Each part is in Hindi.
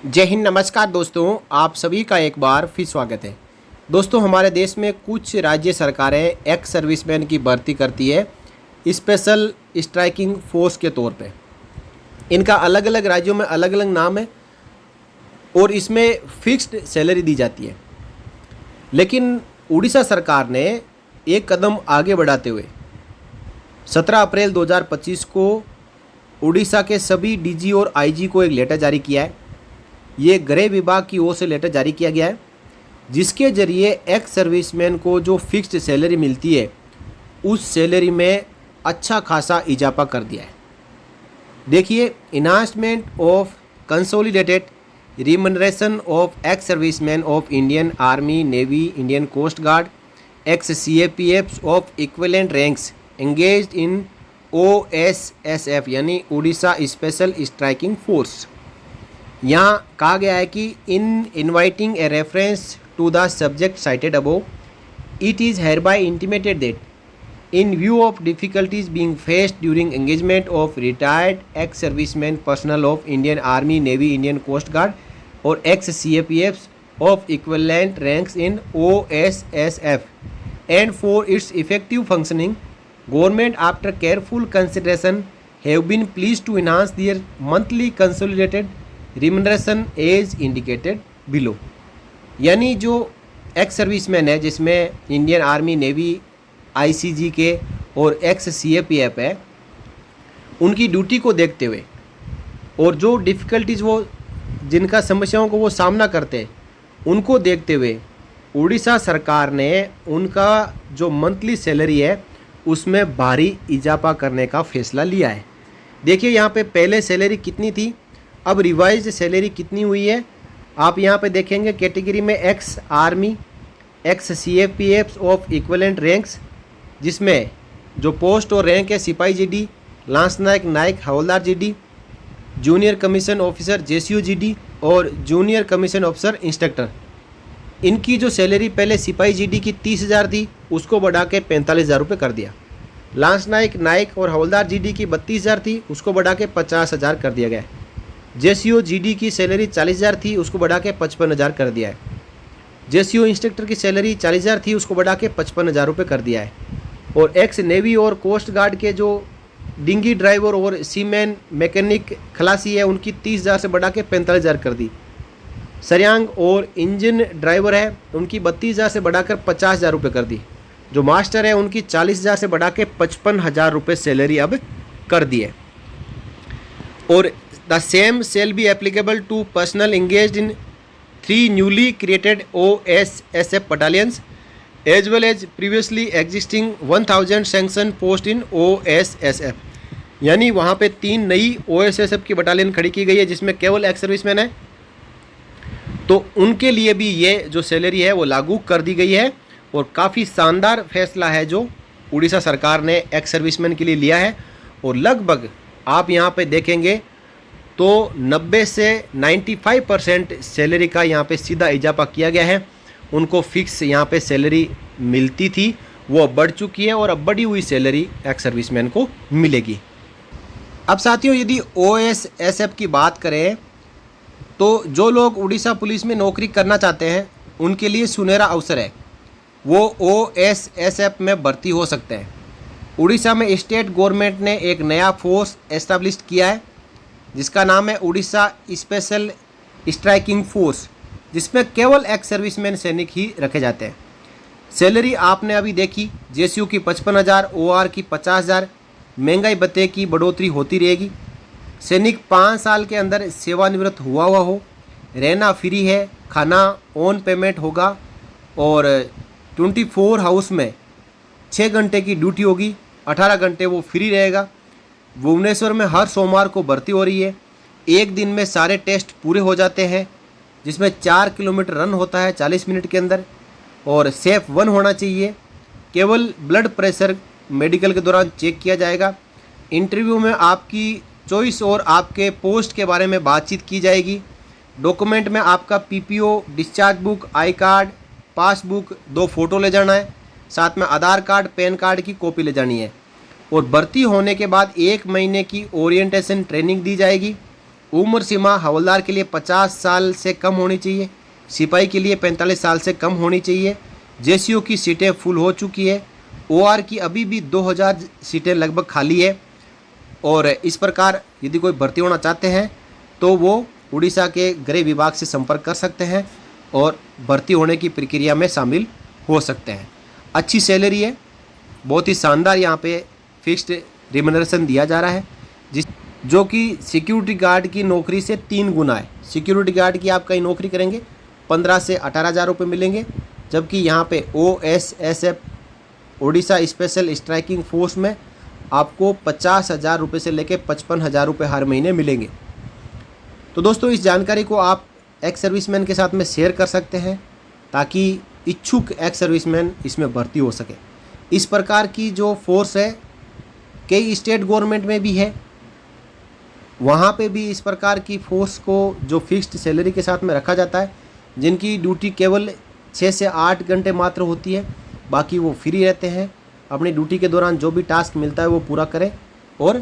जय हिंद, नमस्कार दोस्तों। आप सभी का एक बार फिर स्वागत है। दोस्तों, हमारे देश में कुछ राज्य सरकारें एक्स सर्विसमैन की भर्ती करती है स्पेशल स्ट्राइकिंग फोर्स के तौर पे। इनका अलग अलग राज्यों में अलग अलग नाम है और इसमें फिक्स्ड सैलरी दी जाती है। लेकिन उड़ीसा सरकार ने एक कदम आगे बढ़ाते हुए 17 अप्रैल 2025 को उड़ीसा के सभी डीजी और आईजी को एक लेटर जारी किया है। ये गृह विभाग की ओर से लेटर जारी किया गया है, जिसके जरिए एक्स सर्विसमैन को जो फिक्स्ड सैलरी मिलती है उस सैलरी में अच्छा खासा इजाफा कर दिया है। देखिए, enhancement of consolidated remuneration of ex serviceman of Indian army, navy, Indian coast guard, ex CAPFs of equivalent ranks engaged in OSSF यानी उड़ीसा स्पेशल स्ट्राइकिंग फोर्स। यहाँ कहा गया है कि in inviting a reference to the subject cited above, it is hereby intimated that in view of difficulties being faced during engagement of retired ex serviceman personnel of Indian army, navy, Indian coast guard और ex CAPFs of equivalent ranks in OSSF and for its effective functioning, government after careful consideration have been pleased to enhance their monthly consolidated remuneration as indicated below। यानी जो एक्स सर्विसमैन है, जिसमें इंडियन आर्मी, नेवी, ICG के और एक्स CAPF है, उनकी ड्यूटी को देखते हुए और जो डिफ़िकल्टीज़ वो जिनका समस्याओं को वो सामना करते हैं उनको देखते हुए उड़ीसा सरकार ने उनका जो मंथली सैलरी है उसमें भारी इजाफा करने का फैसला लिया है। देखिए, यहाँ पे पहले सैलरी कितनी थी, अब रिवाइज्ड सैलरी कितनी हुई है आप यहाँ पे देखेंगे। कैटेगरी में ex army, x CAPFs of equivalent ranks, जिसमें जो पोस्ट और रैंक है सिपाही GD, लांस नायक, नायक, हवलदार GD, junior commission officer JCO GD और जूनियर कमीशन ऑफिसर इंस्ट्रक्टर। इनकी जो सैलरी पहले सिपाही GD की 30,000 थी उसको बढ़ा के 45,000 रुपये कर दिया। लांस नायक, नायक और हवलदार GD की 32,000 थी उसको बढ़ा के 50,000 कर दिया गया है। JCO GD की सैलरी 40,000 थी उसको बढ़ा के 55,000 कर दिया है। JCO इंस्ट्रक्टर की सैलरी 40,000 थी उसको बढ़ा के 55,000 रुपये कर दिया है। और एक्स नेवी और कोस्ट गार्ड के जो डिंगी ड्राइवर और सीमैन मैकेनिक खलासी है उनकी 30,000 से बढ़ा के 45,000 कर दी। सरयांग और इंजन ड्राइवर है उनकी 32,000 से बढ़ाकर 50,000 रुपये कर दी। जो मास्टर है उनकी 40,000 से बढ़ा के 55,000 रुपये सैलरी अब कर दी है। और the same shall be applicable to personnel engaged in 3 newly created OSSF battalions as well as previously existing 1,000 sanction post in OSSF। यानी वहाँ पे 3 नई OSSF की बटालियन खड़ी की गई है जिसमें केवल एक्स सर्विसमैन है, तो उनके लिए भी ये जो सैलरी है वो लागू कर दी गई है। और काफ़ी शानदार फैसला है जो उड़ीसा सरकार ने एक्स सर्विसमैन के लिए लिया है। और लगभग आप यहाँ पे देखेंगे तो 90 से 95% सैलरी का यहाँ पे सीधा इजाफा किया गया है। उनको फिक्स यहाँ पे सैलरी मिलती थी वो अब बढ़ चुकी है और अब बढ़ी हुई सैलरी एक्स सर्विसमैन को मिलेगी। अब साथियों, यदि OSSF की बात करें तो जो लोग उड़ीसा पुलिस में नौकरी करना चाहते हैं उनके लिए सुनहरा अवसर है, वो OSSF में भर्ती हो सकते हैं। उड़ीसा में स्टेट गवर्नमेंट ने एक नया फोर्स एस्टेब्लिश किया है जिसका नाम है उड़ीसा स्पेशल स्ट्राइकिंग फोर्स, जिसमें केवल एक्स सर्विसमैन सैनिक ही रखे जाते हैं। सैलरी आपने अभी देखी, JCO की 55,000, OR की 50,000, महंगाई भत्ते की बढ़ोतरी होती रहेगी। सैनिक 5 साल के अंदर सेवानिवृत्त हुआ हो, रहना फ्री है, खाना ऑन पेमेंट होगा और 24 हाउस में 6 घंटे की ड्यूटी होगी, 18 घंटे वो फ्री रहेगा। भुवनेश्वर में हर सोमवार को भर्ती हो रही है। एक दिन में सारे टेस्ट पूरे हो जाते हैं, जिसमें 4 किलोमीटर रन होता है 40 मिनट के अंदर और सेफ 1 होना चाहिए। केवल ब्लड प्रेशर मेडिकल के दौरान चेक किया जाएगा। इंटरव्यू में आपकी चॉइस और आपके पोस्ट के बारे में बातचीत की जाएगी। डॉक्यूमेंट में आपका PPO, discharge book, I card, passbook, 2 photo ले जाना है, साथ में आधार कार्ड, पैन कार्ड की कॉपी ले जानी है। और भर्ती होने के बाद 1 महीने की ओरिएंटेशन ट्रेनिंग दी जाएगी उम्र सीमा हवलदार के लिए 50 साल से कम होनी चाहिए, सिपाही के लिए 45 साल से कम होनी चाहिए। जेसीओ की सीटें फुल हो चुकी है। ओआर की अभी भी 2000 सीटें लगभग खाली है। और इस प्रकार यदि कोई भर्ती होना चाहते हैं तो वो उड़ीसा के गृह विभाग से संपर्क कर सकते हैं और भर्ती होने की प्रक्रिया में शामिल हो सकते हैं। अच्छी सैलरी है, बहुत ही शानदार यहाँ पे फिक्स्ड रिम्यूनरेशन दिया जा रहा है, जो कि सिक्योरिटी गार्ड की नौकरी से 3 गुना है। सिक्योरिटी गार्ड की आप कहीं नौकरी करेंगे 15 से 18,000 रुपये मिलेंगे, जबकि यहाँ पे OSSF Odisha special striking force में आपको 50,000 रुपये से लेकर 55,000 रुपये हर महीने मिलेंगे। तो दोस्तों, इस जानकारी को आप एक्स सर्विसमैन के साथ में शेयर कर सकते हैं ताकि इच्छुक एक्स सर्विसमैन इसमें भर्ती हो सके। इस प्रकार की जो फोर्स है कई स्टेट गवर्नमेंट में भी है, वहाँ पे भी इस प्रकार की फोर्स को जो फिक्स्ड सैलरी के साथ में रखा जाता है, जिनकी ड्यूटी केवल 6 से 8 घंटे मात्र होती है, बाकी वो फ्री रहते हैं। अपनी ड्यूटी के दौरान जो भी टास्क मिलता है वो पूरा करें और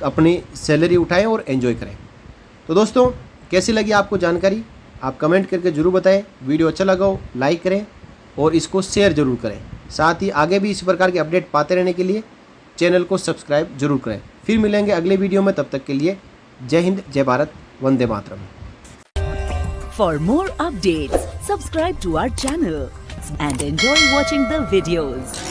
अपनी सैलरी उठाएं और एंजॉय करें। तो दोस्तों, कैसी लगी आपको जानकारी, आप कमेंट करके ज़रूर बताएं। वीडियो अच्छा लगा हो लाइक करें और इसको शेयर ज़रूर करें। साथ ही आगे भी इस प्रकार के अपडेट पाते रहने के लिए चैनल को सब्सक्राइब जरूर करें। फिर मिलेंगे अगले वीडियो में, तब तक के लिए जय हिंद, जय Bharat, Vande Mataram. For more updates, subscribe to our channel and enjoy watching the videos.